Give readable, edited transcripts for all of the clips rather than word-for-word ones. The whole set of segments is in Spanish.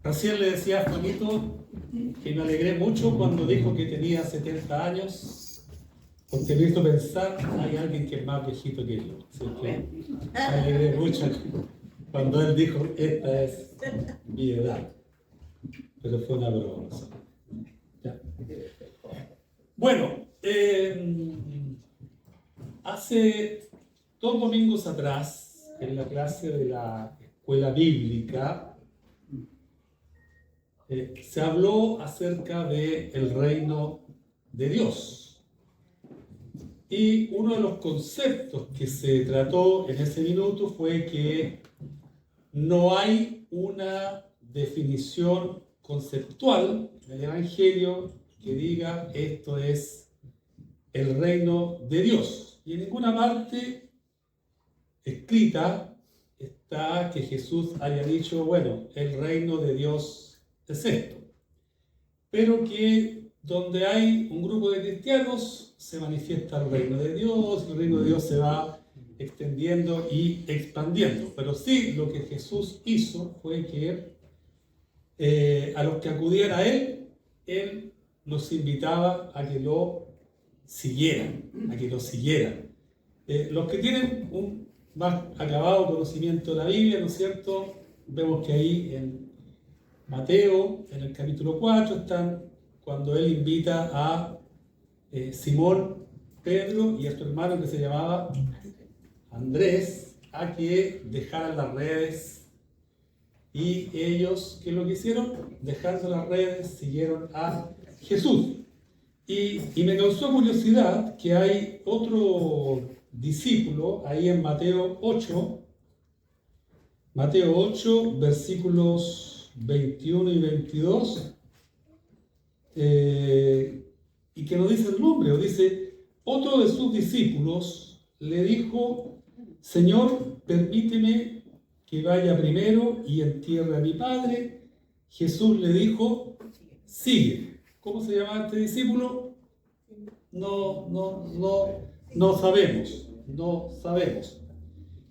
Recién le decía a Juanito que me alegré mucho cuando dijo que tenía 70 años, porque me hizo pensar, hay alguien que es más viejito que yo. Así que me alegré mucho cuando él dijo, esta es mi edad. Pero fue una broma. Ya. Bueno, hace 2 domingos atrás, en la clase de la escuela bíblica, se habló acerca del reino de Dios. Y uno de los conceptos que se trató en ese minuto fue que no hay una definición conceptual en el Evangelio que diga esto es el reino de Dios. Y en ninguna parte escrita está que Jesús haya dicho, bueno, el reino de Dios es esto. Pero que donde hay un grupo de cristianos se manifiesta el reino de Dios, el reino de Dios se va extendiendo y expandiendo. Pero sí, lo que Jesús hizo fue que a los que acudían a Él los invitaba a que lo siguieran, los que tienen un más acabado conocimiento de la Biblia, ¿no es cierto? Vemos que ahí en Mateo, en el capítulo 4, están cuando Él invita a Simón, Pedro y a su hermano que se llamaba Andrés a que dejaran las redes. Y ellos, ¿qué es lo que hicieron? Dejando las redes, siguieron a Jesús. Y me causó curiosidad que hay otro discípulo ahí en Mateo 8, versículos 21 y 22, y que no dice el nombre, o dice, otro de sus discípulos le dijo, Señor, permíteme que vaya primero y entierre a mi padre. Jesús le dijo, sigue. ¿Cómo se llama este discípulo? No sabemos.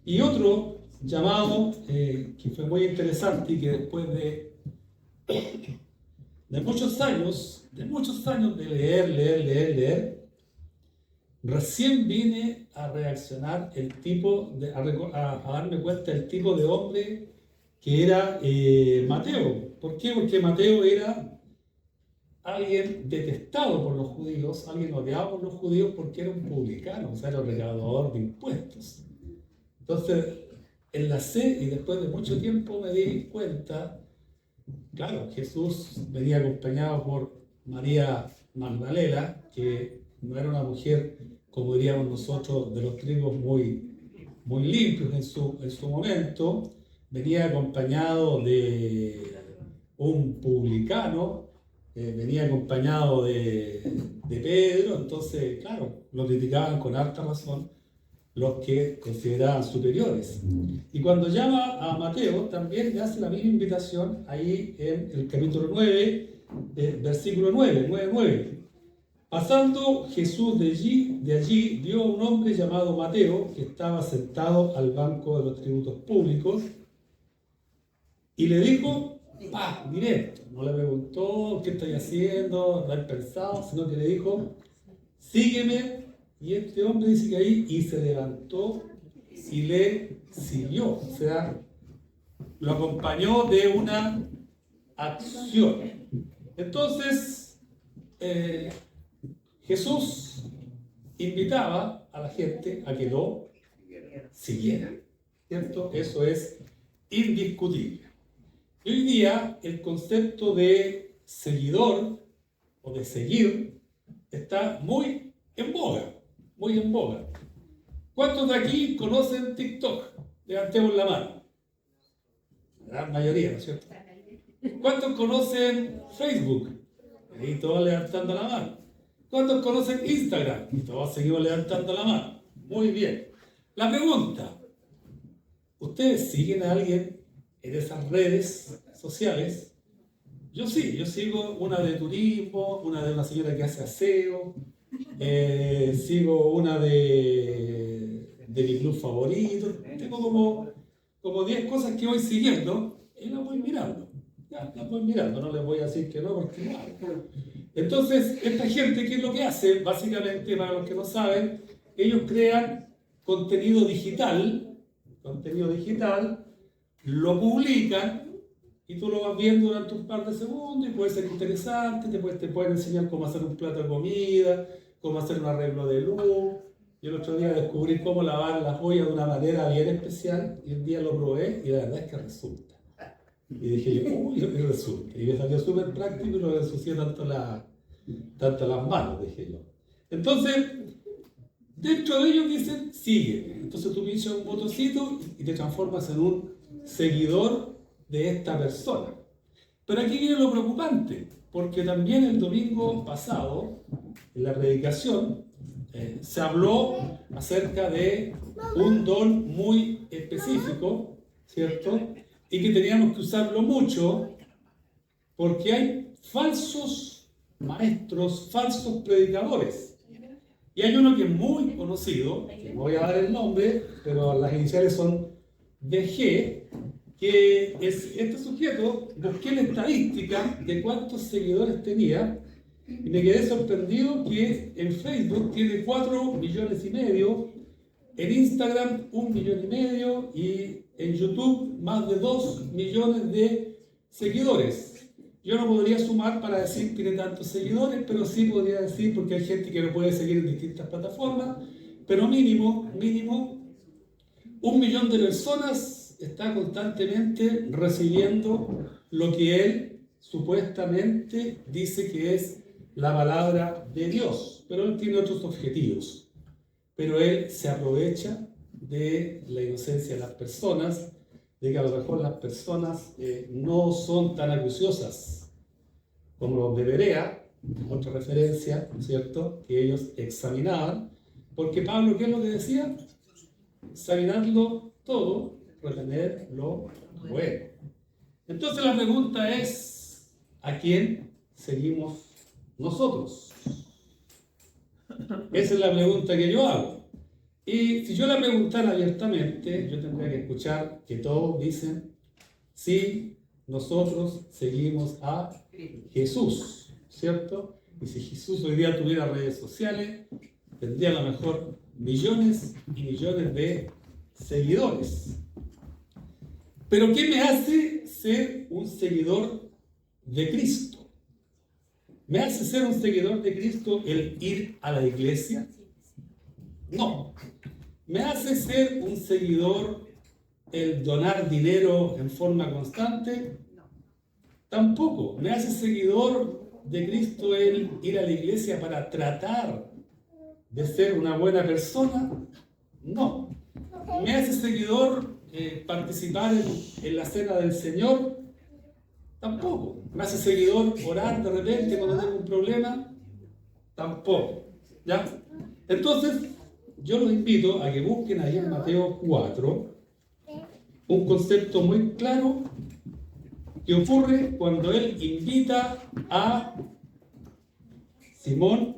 Y otro llamado, que fue muy interesante y que después de muchos años de leer, recién vine a reaccionar a darme cuenta del tipo de hombre que era Mateo. ¿Por qué? Porque Mateo era alguien detestado por los judíos, alguien odiado por los judíos porque era un publicano, o sea, era un recaudador de impuestos. Entonces, enlacé y después de mucho tiempo me di cuenta, claro, Jesús venía acompañado por María Magdalena, que no era una mujer, como diríamos nosotros, de los trigos muy limpios en su momento, venía acompañado de un publicano, venía acompañado de Pedro, entonces, claro, lo criticaban con harta razón los que consideraban superiores. Y cuando llama a Mateo, también le hace la misma invitación ahí en el capítulo 9, versículo 9. Pasando Jesús de allí, vio a un hombre llamado Mateo que estaba sentado al banco de los tributos públicos y le dijo, directo, no le preguntó qué estoy haciendo, no he pensado, sino que le dijo, sígueme. Y este hombre dice que ahí, y se levantó y le siguió, o sea, lo acompañó de una acción. Entonces, Jesús invitaba a la gente a que lo siguiera, ¿cierto? Eso es indiscutible. Y hoy día el concepto de seguidor o de seguir está muy en boga. ¿Cuántos de aquí conocen TikTok? Levantemos la mano. La gran mayoría, ¿no es cierto? ¿Cuántos conocen Facebook? Ahí todos levantando la mano. ¿Cuántos conocen Instagram? Y todos seguimos levantando la mano. Muy bien. La pregunta, ¿ustedes siguen a alguien en esas redes sociales? Yo sí, yo sigo una de turismo, una de una señora que hace aseo, sigo una de mi club favorito. Tengo como 10 cosas que voy siguiendo y las voy mirando. Ya, la voy mirando, no les voy a decir que no, porque no. Entonces, esta gente, ¿qué es lo que hace? Básicamente, para los que no saben, ellos crean contenido digital, lo publican y tú lo vas viendo durante un par de segundos y puede ser interesante, te pueden enseñar cómo hacer un plato de comida, cómo hacer un arreglo de luz. Yo el otro día descubrí cómo lavar las ollas de una manera bien especial y un día lo probé y la verdad es que resulta. Y dije yo, uy, resulta. Y me salió súper práctico y no me ensucié tanto las manos, dije yo. Entonces, dentro de ellos dicen, sigue. Entonces tú pinchas un botoncito y te transformas en un seguidor de esta persona. Pero aquí viene lo preocupante, porque también el domingo pasado, en la predicación, se habló acerca de un don muy específico, ¿cierto? Y que teníamos que usarlo mucho, porque hay falsos maestros, falsos predicadores. Y hay uno que es muy conocido, que no voy a dar el nombre, pero las iniciales son DG, que es este sujeto. Busqué la estadística de cuántos seguidores tenía y me quedé sorprendido que en Facebook tiene 4,5 millones, en Instagram 1,5 millones y en YouTube más de 2 millones de seguidores. Yo no podría sumar para decir que tiene tantos seguidores, pero sí podría decir, porque hay gente que lo puede seguir en distintas plataformas, pero mínimo 1 millón de personas está constantemente recibiendo lo que él supuestamente dice que es la palabra de Dios, pero él tiene otros objetivos. Pero él se aprovecha de la inocencia de las personas, de que a lo mejor las personas no son tan acuciosas como los de Berea, otra referencia, ¿cierto?, que ellos examinaban, porque Pablo, ¿qué es lo que decía? Examinarlo todo, retener lo bueno. Entonces la pregunta es, ¿a quién seguimos nosotros? Esa es la pregunta que yo hago. Y si yo la preguntara abiertamente, yo tendría que escuchar que todos dicen, sí, nosotros seguimos a Jesús, ¿cierto? Y si Jesús hoy día tuviera redes sociales, tendría a lo mejor millones y millones de seguidores. Pero ¿qué me hace ser un seguidor de Cristo? ¿Me hace ser un seguidor de Cristo el ir a la iglesia? No. ¿Me hace ser un seguidor el donar dinero en forma constante? Tampoco. ¿Me hace seguidor de Cristo el ir a la iglesia para tratar de ser una buena persona? No. ¿Me hace seguidor participar en la cena del Señor? Tampoco. ¿Me hace seguidor orar de repente cuando tengo un problema? Tampoco. ¿Ya? Entonces, yo los invito a que busquen ahí en Mateo 4 un concepto muy claro que ocurre cuando él invita a Simón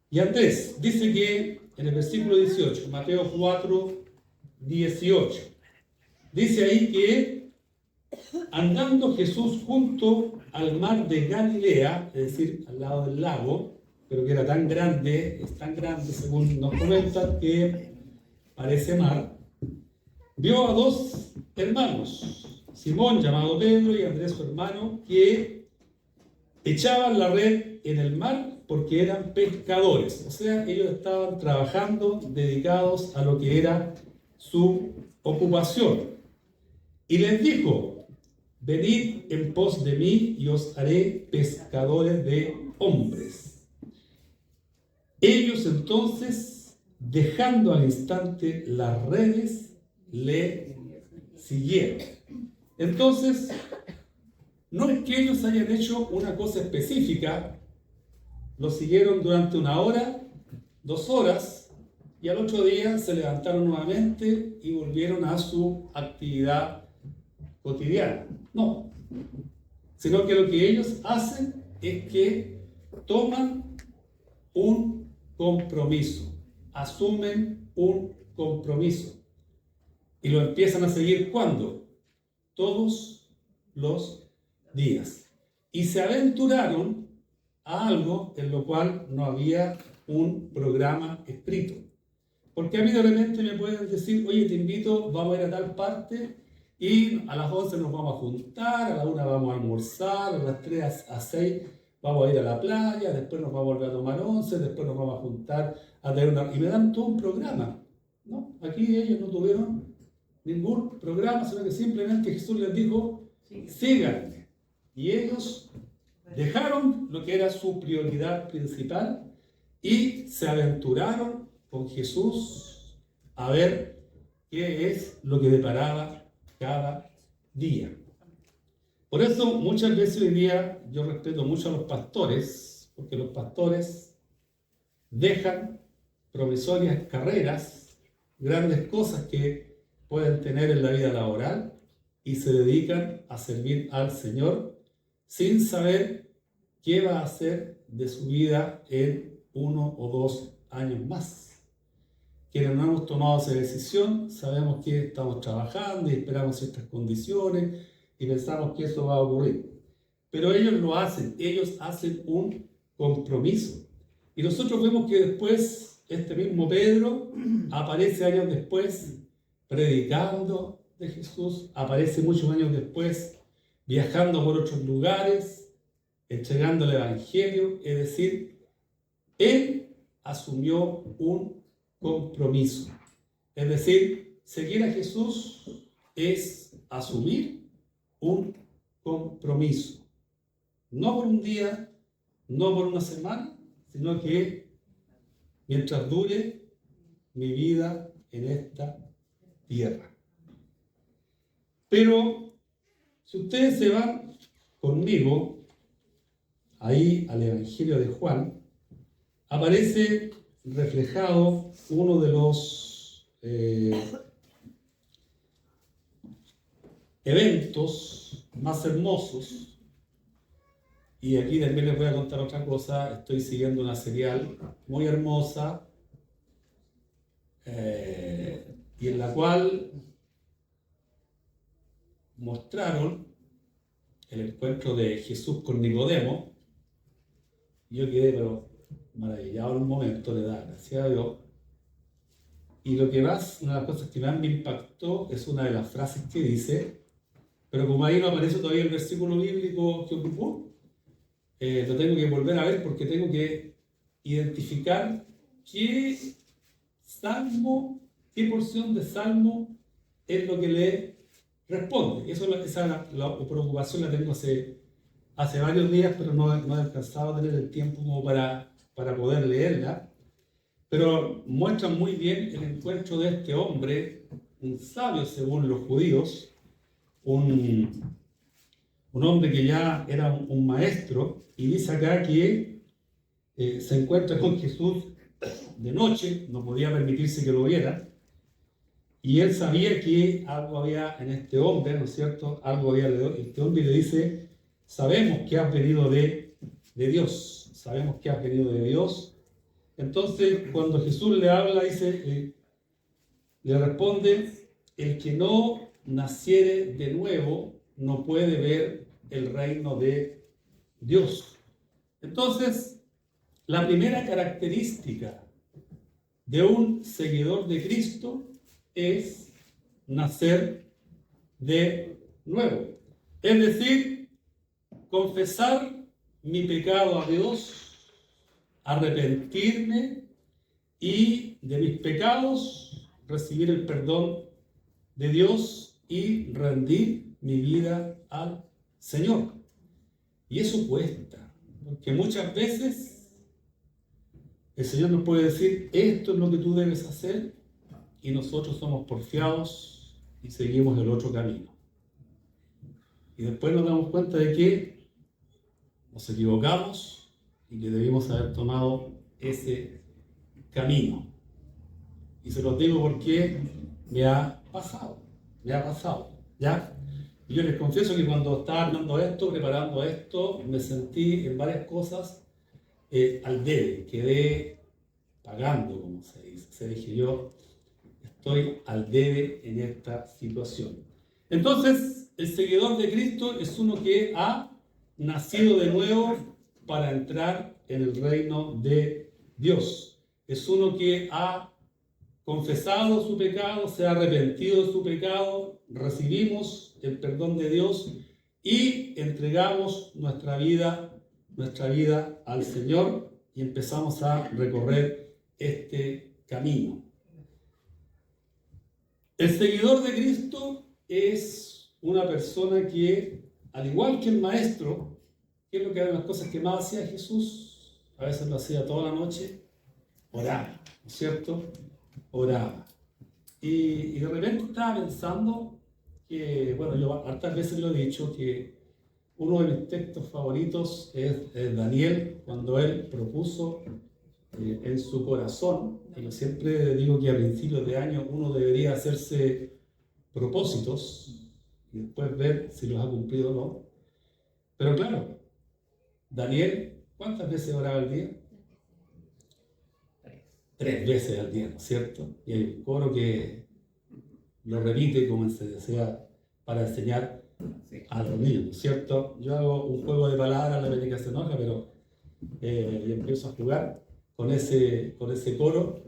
y Andrés. Dice que en el versículo 18, Mateo 4, 18, dice ahí que andando Jesús junto al mar de Galilea, es decir, al lado del lago, pero que era tan grande, es tan grande según nos comentan que parece mar, vio a dos hermanos, Simón llamado Pedro y Andrés su hermano, que echaban la red en el mar porque eran pescadores, o sea, ellos estaban trabajando dedicados a lo que era su ocupación. Y les dijo, venid en pos de mí y os haré pescadores de hombres. Ellos entonces, dejando al instante las redes, le siguieron. Entonces, no es que ellos hayan hecho una cosa específica, lo siguieron durante 1 hora, 2 horas, y al otro día se levantaron nuevamente y volvieron a su actividad cotidiana. No, sino que lo que ellos hacen es que toman un compromiso, asumen un compromiso y lo empiezan a seguir. ¿Cuándo? Todos los días. Y se aventuraron a algo en lo cual no había un programa escrito. Porque a mí de repente me pueden decir, oye, te invito, vamos a ir a tal parte y a las 11 nos vamos a juntar, a la 1 vamos a almorzar, a las 3 a 6 vamos a ir a la playa, después nos vamos a volver a tomar 11, después nos vamos a juntar a tener una... Y me dan todo un programa, ¿no? Aquí ellos no tuvieron ningún programa, sino que simplemente Jesús les dijo, síganme. Y ellos dejaron lo que era su prioridad principal y se aventuraron con Jesús a ver qué es lo que deparaba cada día. Por eso muchas veces hoy día yo respeto mucho a los pastores, porque los pastores dejan promisorias carreras, grandes cosas que pueden tener en la vida laboral y se dedican a servir al Señor sin saber qué va a hacer de su vida en 1 o 2 años más. Quienes no hemos tomado esa decisión, sabemos que estamos trabajando y esperamos ciertas condiciones y pensamos que eso va a ocurrir. Pero ellos lo hacen, ellos hacen un compromiso. Y nosotros vemos que después este mismo Pedro aparece años después predicando de Jesús, aparece muchos años después viajando por otros lugares, entregando el Evangelio, es decir, él asumió un compromiso. Es decir, seguir a Jesús es asumir un compromiso. No por un día, no por una semana, sino que mientras dure mi vida en esta tierra. Pero si ustedes se van conmigo ahí al Evangelio de Juan, aparece reflejado uno de los eventos más hermosos. Y aquí también les voy a contar otra cosa. Estoy siguiendo una serial muy hermosa y en la cual mostraron el encuentro de Jesús con Nicodemo. Yo quedé pero maravillado en un momento, le da gracias a Dios. Y lo que más, una de las cosas que más me impactó es una de las frases que dice, pero como ahí no aparece todavía el versículo bíblico que ocupó, lo tengo que volver a ver porque tengo que identificar qué salmo, qué porción de salmo es lo que le responde. Esa preocupación la tengo hace varios días, pero no he alcanzado a tener el tiempo como para poder leerla. Pero muestra muy bien el encuentro de este hombre, un sabio según los judíos, un hombre que ya era un maestro, y dice acá que se encuentra con Jesús de noche, no podía permitirse que lo viera, y él sabía que algo había en este hombre, ¿no es cierto? Algo había en este hombre, y le dice, sabemos que has venido de Dios, sabemos que has venido de Dios. Entonces, cuando Jesús le habla, dice, le responde, el que no naciere de nuevo no puede ver el reino de Dios. Entonces, la primera característica de un seguidor de Cristo es nacer de nuevo. Es decir, confesar mi pecado a Dios, arrepentirme y de mis pecados recibir el perdón de Dios y rendir mi vida al Señor. Y eso cuesta, porque muchas veces el Señor nos puede decir, esto es lo que tú debes hacer, y nosotros somos porfiados y seguimos el otro camino. Y después nos damos cuenta de que nos equivocamos y que debimos haber tomado ese camino. Y se los digo porque me ha pasado, ¿ya? Y yo les confieso que cuando estaba armando esto, preparando esto, me sentí en varias cosas al debe, quedé pagando, como se dice. Se dije yo, estoy al debe en esta situación. Entonces, El seguidor de Cristo es uno que ha nacido de nuevo para entrar en el reino de Dios. Es uno que ha confesado su pecado, se ha arrepentido de su pecado, recibimos el perdón de Dios y entregamos nuestra vida al Señor y empezamos a recorrer este camino. El seguidor de Cristo es una persona que, al igual que el maestro, ¿qué es lo que eran las cosas que más hacía Jesús? A veces lo hacía toda la noche, oraba, ¿no es cierto? Oraba. Y de repente estaba pensando que, bueno, yo hartas veces lo he dicho, que uno de mis textos favoritos es Daniel, cuando él propuso en su corazón, y yo siempre digo que a principios de año uno debería hacerse propósitos y después ver si los ha cumplido o no. Pero claro, Daniel, ¿cuántas veces oraba al día? 3 veces al día, ¿no es cierto? Y hay un coro que lo repite como se desea para enseñar a los niños, ¿no es cierto? Yo hago un juego de palabras, la América se enoja, pero y empiezo a jugar con ese coro.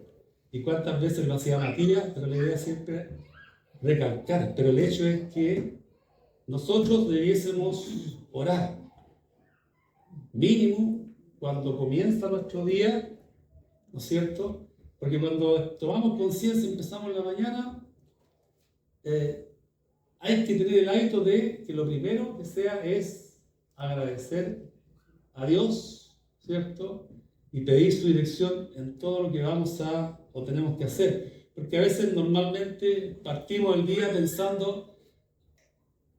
¿Y cuántas veces lo hacía Matías? Pero la idea siempre recalcar. Pero el hecho es que nosotros debiésemos orar mínimo cuando comienza nuestro día, ¿no es cierto? Porque cuando tomamos conciencia, empezamos en la mañana, hay que tener el hábito de que lo primero que sea es agradecer a Dios, ¿cierto? Y pedir su dirección en todo lo que vamos a o tenemos que hacer. Porque a veces normalmente partimos el día pensando,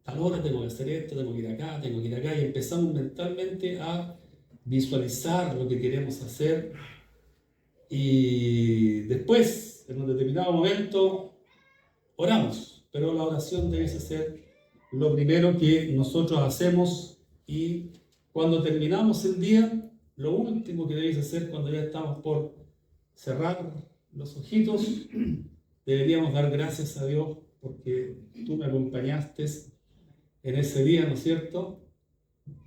tal hora tengo que hacer esto, tengo que ir acá, tengo que ir acá, y empezamos mentalmente a visualizar lo que queremos hacer. Y después, en un determinado momento, oramos. Pero la oración debe ser lo primero que nosotros hacemos, y cuando terminamos el día, lo último que debéis hacer cuando ya estamos por cerrar los ojitos, deberíamos dar gracias a Dios porque tú me acompañaste en ese día, ¿no es cierto?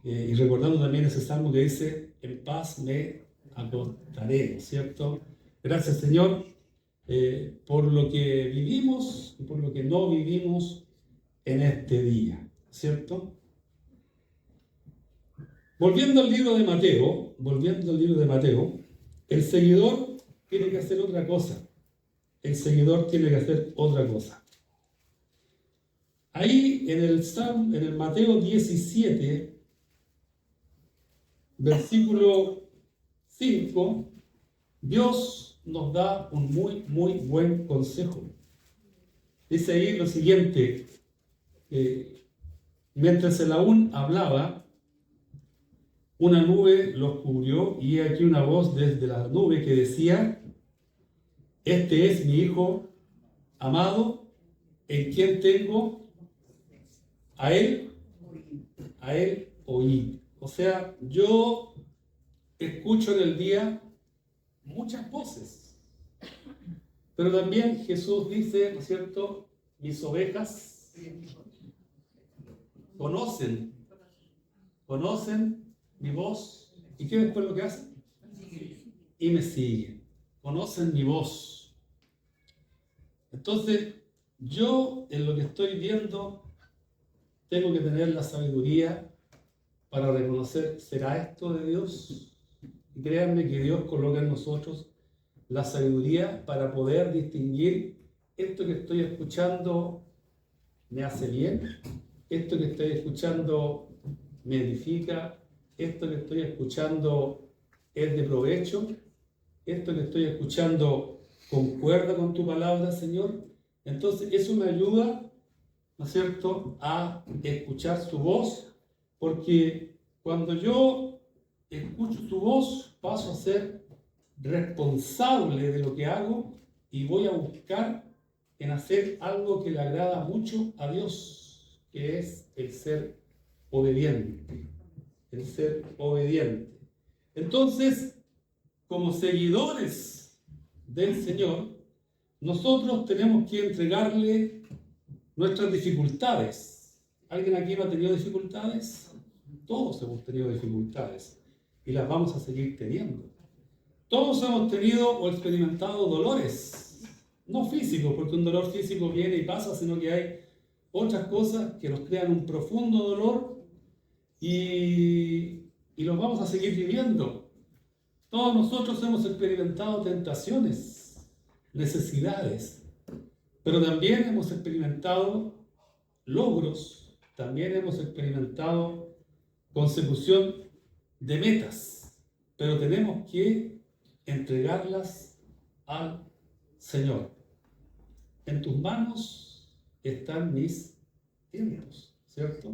Y recordando también ese salmo que dice, en paz me acostaré, ¿no es cierto? Gracias, Señor, por lo que vivimos y por lo que no vivimos en este día, ¿cierto? Volviendo al libro de Mateo, el seguidor tiene que hacer otra cosa. El seguidor tiene que hacer otra cosa. Ahí en el Mateo 17, versículo 5, Dios nos da un muy buen consejo. Dice ahí lo siguiente, mientras él aún hablaba, una nube los cubrió y aquí una voz desde la nube que decía, este es mi Hijo amado, en quien tengo a él oíd. O sea, yo escucho en el día muchas voces, pero también Jesús dice, ¿no es cierto?, mis ovejas conocen mi voz. ¿Y qué después lo que hacen? Y me siguen. Conocen mi voz. Entonces, yo en lo que estoy viendo tengo que tener la sabiduría para reconocer, ¿será esto de Dios? Y créanme que Dios coloca en nosotros la sabiduría para poder distinguir esto que estoy escuchando me hace bien, esto que estoy escuchando me edifica, esto que estoy escuchando es de provecho, esto que estoy escuchando concuerda con tu palabra, Señor. Entonces eso me ayuda, ¿no es cierto?, a escuchar su voz, porque cuando yo escucho su voz paso a ser responsable de lo que hago y voy a buscar en hacer algo que le agrada mucho a Dios, que es el ser obediente. El ser obediente. Entonces, como seguidores del Señor, nosotros tenemos que entregarle nuestras dificultades, ¿Alguien aquí no ha tenido dificultades? Todos hemos tenido dificultades y las vamos a seguir teniendo. Todos hemos tenido o experimentado dolores, no físicos, porque un dolor físico viene y pasa, sino que hay otras cosas que nos crean un profundo dolor y los vamos a seguir viviendo. Todos nosotros hemos experimentado tentaciones, necesidades, pero también hemos experimentado logros, también hemos experimentado consecución de metas, pero tenemos que entregarlas al Señor. En tus manos están mis tiempos, ¿cierto?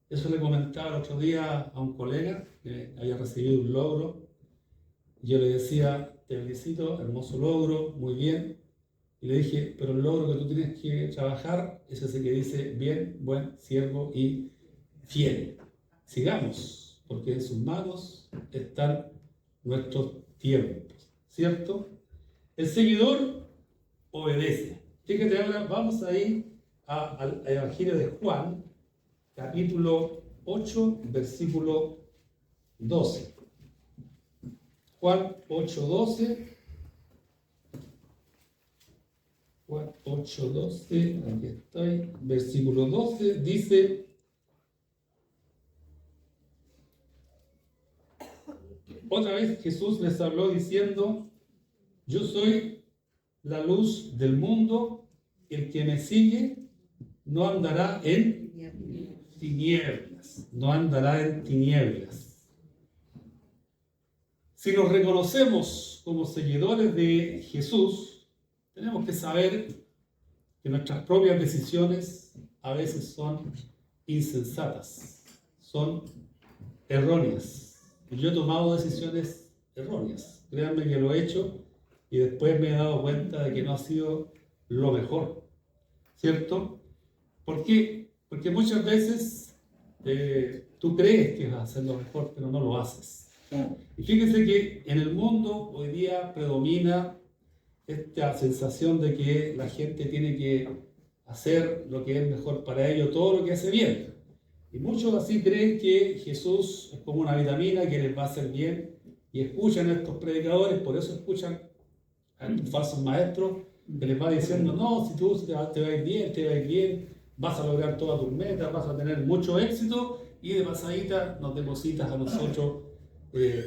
Eso le comentaba el otro día a un colega que había recibido un logro. Yo le decía, te felicito, hermoso logro, muy bien. Y le dije, pero el logro que tú tienes que trabajar es ese que dice, bien, buen siervo y fiel. Sigamos, porque en sus manos están nuestros tiempos, ¿cierto? El seguidor obedece. Fíjate ahora, vamos a ir al Evangelio de Juan, capítulo 8, versículo 12. Juan 8, 12. Juan 8, 12, aquí estoy, versículo 12, dice: otra vez Jesús les habló diciendo, yo soy la luz del mundo, el que me sigue no andará en tinieblas, no andará en tinieblas. Si nos reconocemos como seguidores de Jesús, tenemos que saber que nuestras propias decisiones a veces son insensatas, son erróneas. Y yo he tomado decisiones erróneas. Créanme que lo he hecho y después me he dado cuenta de que no ha sido lo mejor, ¿cierto? ¿Por qué? Porque muchas veces tú crees que vas a hacer lo mejor, pero no lo haces. Y fíjense que en el mundo hoy día predomina esta sensación de que la gente tiene que hacer lo que es mejor para ellos, todo lo que hace bien. Y muchos así creen que Jesús es como una vitamina que les va a hacer bien y escuchan a estos predicadores, por eso escuchan a estos falsos maestros que les va diciendo, no, si tú te va a ir bien, te va a ir bien, vas a lograr todas tus metas, vas a tener mucho éxito y de pasadita nos depositas a nosotros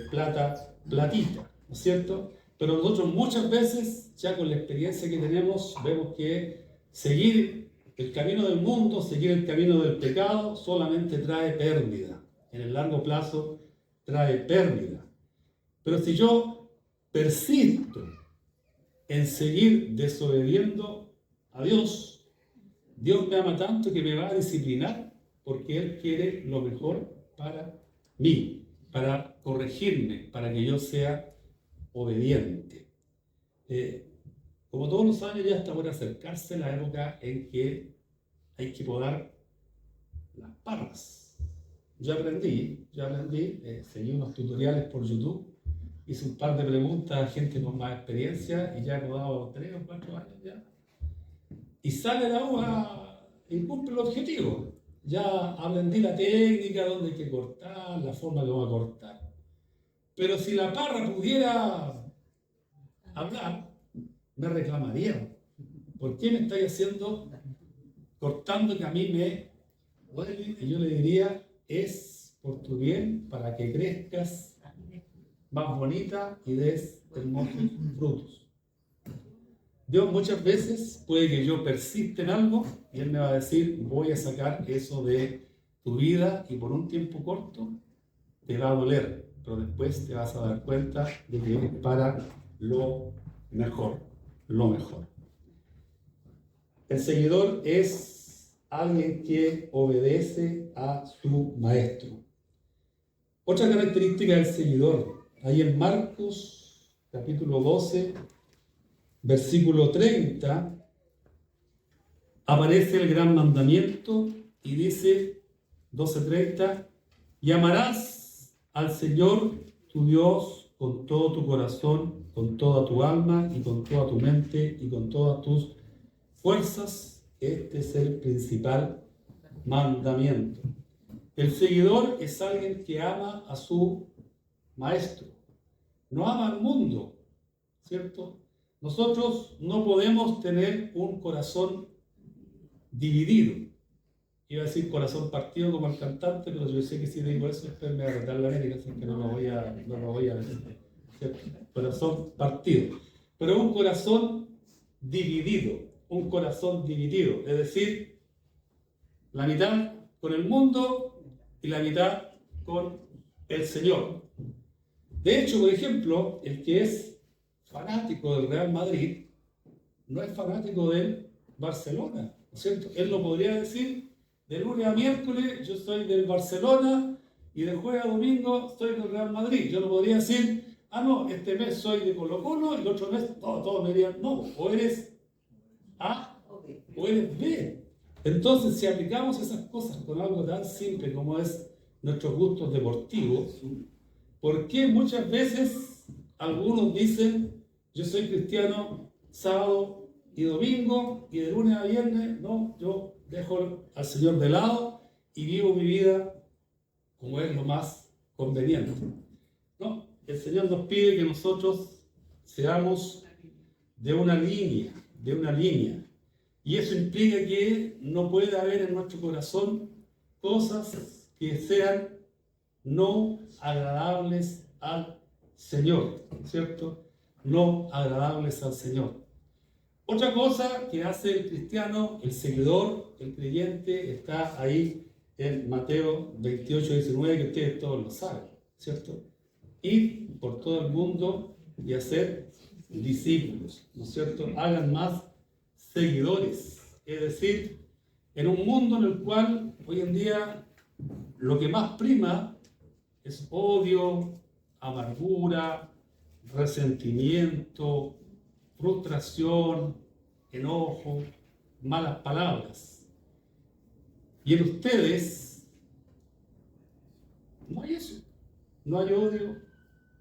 platita, ¿no es cierto? Pero nosotros muchas veces, ya con la experiencia que tenemos, vemos que seguir el camino del mundo, seguir el camino del pecado, solamente trae pérdida. En el largo plazo trae pérdida. Pero si yo persisto en seguir desobediendo a Dios, Dios me ama tanto que me va a disciplinar porque Él quiere lo mejor para mí, para corregirme, para que yo sea obediente. Como todos los años ya está por acercarse la época en que hay que podar las parras. Yo aprendí, seguí unos tutoriales por YouTube, hice un par de preguntas a gente con más experiencia y ya he podado 3 o 4 años ya. Y sale la uva y cumple el objetivo. Ya aprendí la técnica, dónde hay que cortar, la forma que voy a cortar. Pero si la parra pudiera hablar, me reclamarían. ¿Por qué me estáis haciendo, cortando que a mí me duele? Y yo le diría, es por tu bien, para que crezcas más bonita y des hermosos frutos. Dios muchas veces puede que yo persista en algo y Él me va a decir, voy a sacar eso de tu vida y por un tiempo corto te va a doler, pero después te vas a dar cuenta de que es para lo mejor, lo mejor. El seguidor es alguien que obedece a su maestro. Otra característica del seguidor, ahí en Marcos capítulo 12, versículo 30, aparece el gran mandamiento y dice 12:30, y amarás al Señor tu Dios con todo tu corazón, con toda tu alma y con toda tu mente y con todas tus fuerzas. Este es el principal mandamiento. El seguidor es alguien que ama a su maestro, no ama al mundo, ¿cierto? Nosotros no podemos tener un corazón dividido. Iba a decir corazón partido como el cantante, pero yo sé que si digo eso, después me va a retar la América, así que no lo voy a decir. ¿Cierto? Corazón partido. Pero un corazón dividido, es decir, la mitad con el mundo y la mitad con el Señor. De hecho, por ejemplo, el que es fanático del Real Madrid no es fanático del Barcelona, ¿no es cierto? Él lo podría decir de lunes a miércoles yo soy del Barcelona y de jueves a domingo soy del Real Madrid. Yo no podría decir, no, este mes soy de Colo-Colo y el otro mes todos me dirían, no, o eres A o eres B. Entonces, si aplicamos esas cosas con algo tan simple como es nuestros gustos deportivos, ¿por qué muchas veces algunos dicen, yo soy cristiano sábado y domingo y de lunes a viernes, no, yo dejo al Señor de lado y vivo mi vida como es lo más conveniente? No, el Señor nos pide que nosotros seamos de una línea, y eso implica que no puede haber en nuestro corazón cosas que sean no agradables al Señor, ¿cierto? No agradables al Señor. Otra cosa que hace el cristiano, el seguidor, el creyente, está ahí en Mateo 28, 19, que ustedes todos lo saben, ¿cierto? Ir por todo el mundo y hacer discípulos, ¿no es cierto? Hagan más seguidores. Es decir, en un mundo en el cual hoy en día lo que más prima es odio, amargura, resentimiento, frustración, enojo, malas palabras. Y en ustedes no hay eso. No hay odio,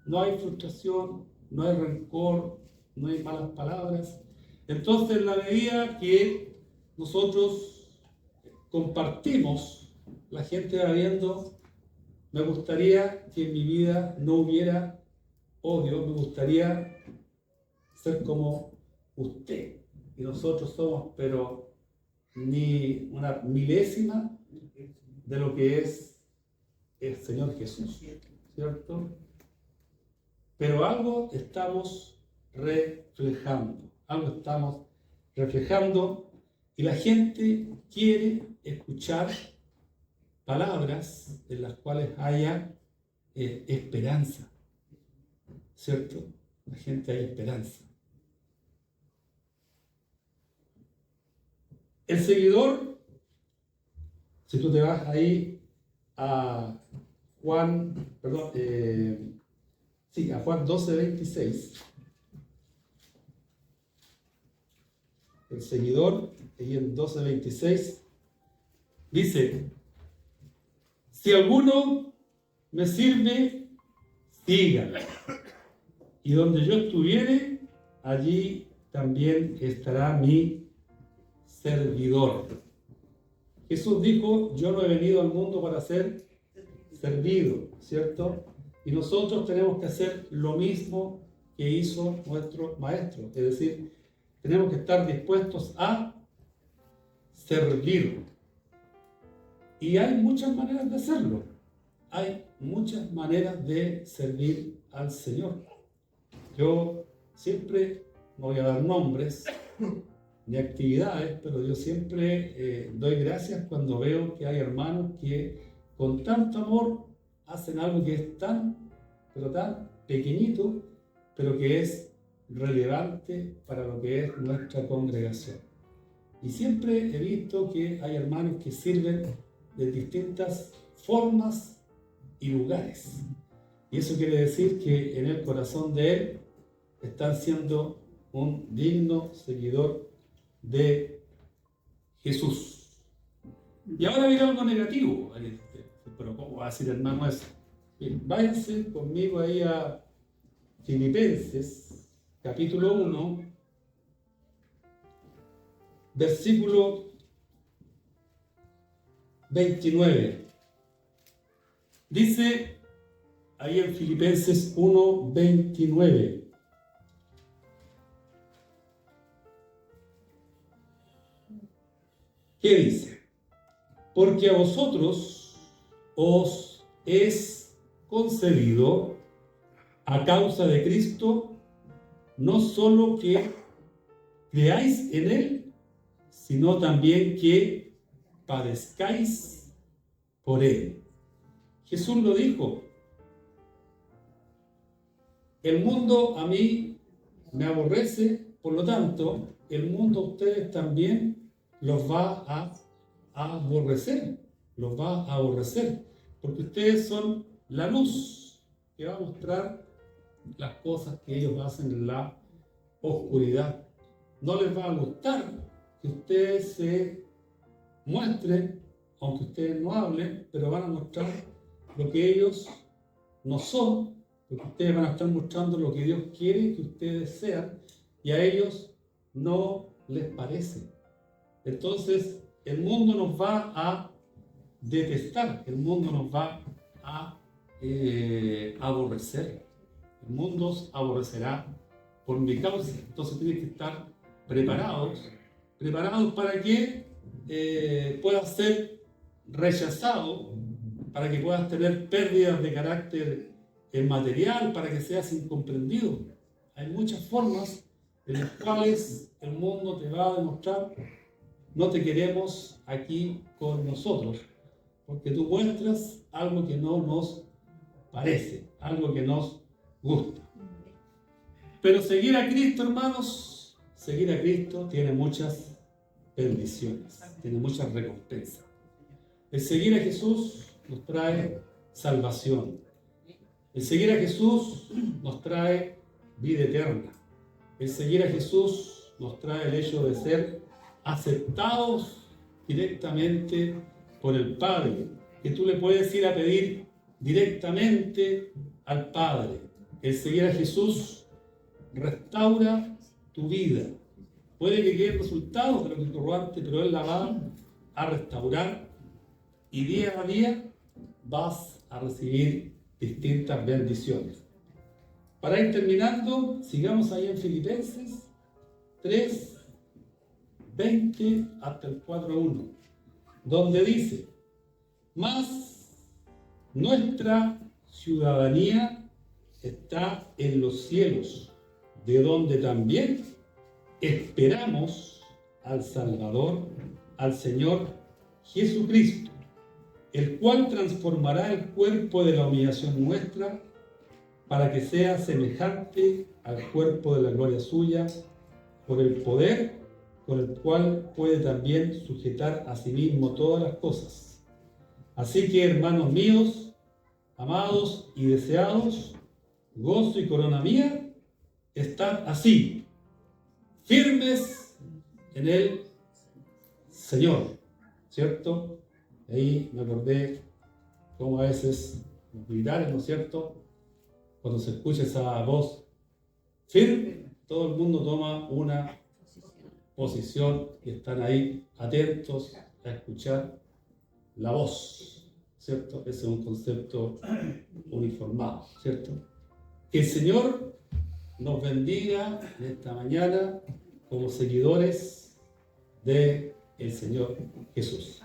no hay frustración, no hay rencor, no hay malas palabras. Entonces, en la medida que nosotros compartimos, la gente va viendo, me gustaría que en mi vida no hubiera odio, me gustaría ser como usted. Y nosotros somos, pero ni una milésima de lo que es el Señor Jesús, ¿cierto? Pero algo estamos reflejando, y la gente quiere escuchar palabras en las cuales haya esperanza, ¿cierto? La gente hay esperanza. El seguidor, si tú te vas ahí a Juan 12:26, el seguidor, ahí en 12:26, dice, si alguno me sirve, sígame, y donde yo estuviere, allí también estará mi servidor. Jesús dijo, yo no he venido al mundo para ser servido, ¿cierto? Y nosotros tenemos que hacer lo mismo que hizo nuestro maestro, es decir, tenemos que estar dispuestos a servir. Y hay muchas maneras de hacerlo. Hay muchas maneras de servir al Señor. Yo siempre, no voy a dar nombres ni actividades, pero yo siempre doy gracias cuando veo que hay hermanos que con tanto amor hacen algo que es tan, pero tan pequeñito, pero que es relevante para lo que es nuestra congregación. Y siempre he visto que hay hermanos que sirven de distintas formas y lugares. Y eso quiere decir que en el corazón de él están siendo un digno seguidor de Jesús. Y ahora viene algo negativo. Pero ¿cómo va a decir hermano eso? Bien, váyanse conmigo ahí a Filipenses, capítulo 1, versículo 29. Dice ahí en Filipenses 1:29. ¿Qué dice? Porque a vosotros os es concedido a causa de Cristo no solo que creáis en Él, sino también que padezcáis por Él. Jesús lo dijo. El mundo a mí me aborrece, por lo tanto, el mundo a ustedes también los va a aborrecer. Los va a aborrecer. Porque ustedes son la luz que va a mostrar las cosas que ellos hacen en la oscuridad. No les va a gustar que ustedes se muestren, aunque ustedes no hablen, pero van a mostrar lo que ellos no son, porque ustedes van a estar mostrando lo que Dios quiere que ustedes sean, y a ellos no les parece. Entonces, el mundo nos va a detestar, el mundo nos va a aborrecer. El mundo os aborrecerá por mi causa. Entonces tienen que estar preparados para que puedas ser rechazado, para que puedas tener pérdidas de carácter material, para que seas incomprendido. Hay muchas formas en las cuales el mundo te va a demostrar: no te queremos aquí con nosotros, porque tú muestras algo que no nos parece, algo que nos gusta. Pero seguir a Cristo, hermanos, seguir a Cristo tiene muchas bendiciones, tiene muchas recompensas. El seguir a Jesús nos trae salvación. El seguir a Jesús nos trae vida eterna. El seguir a Jesús nos trae el hecho de ser aceptados directamente por el Padre, que tú le puedes ir a pedir directamente al Padre. El seguir a Jesús restaura tu vida. Puede que quede resultados de lo que tú robaste, pero Él la va a restaurar, y día a día vas a recibir distintas bendiciones. Para ir terminando, sigamos ahí en Filipenses 3:20 hasta el 4:1, donde dice: mas nuestra ciudadanía está en los cielos, de donde también esperamos al Salvador, al Señor Jesucristo, el cual transformará el cuerpo de la humillación nuestra para que sea semejante al cuerpo de la gloria suya, por el poder con el cual puede también sujetar a sí mismo todas las cosas. Así que, hermanos míos, amados y deseados, gozo y corona mía, estad así, firmes en el Señor, ¿cierto? Ahí me acordé cómo a veces los militares, ¿no es cierto?, cuando se escucha esa voz firme, todo el mundo toma una posición y están ahí atentos a escuchar la voz, ¿cierto? Ese es un concepto uniformado, ¿cierto? Que el Señor nos bendiga en esta mañana como seguidores del Señor Jesús.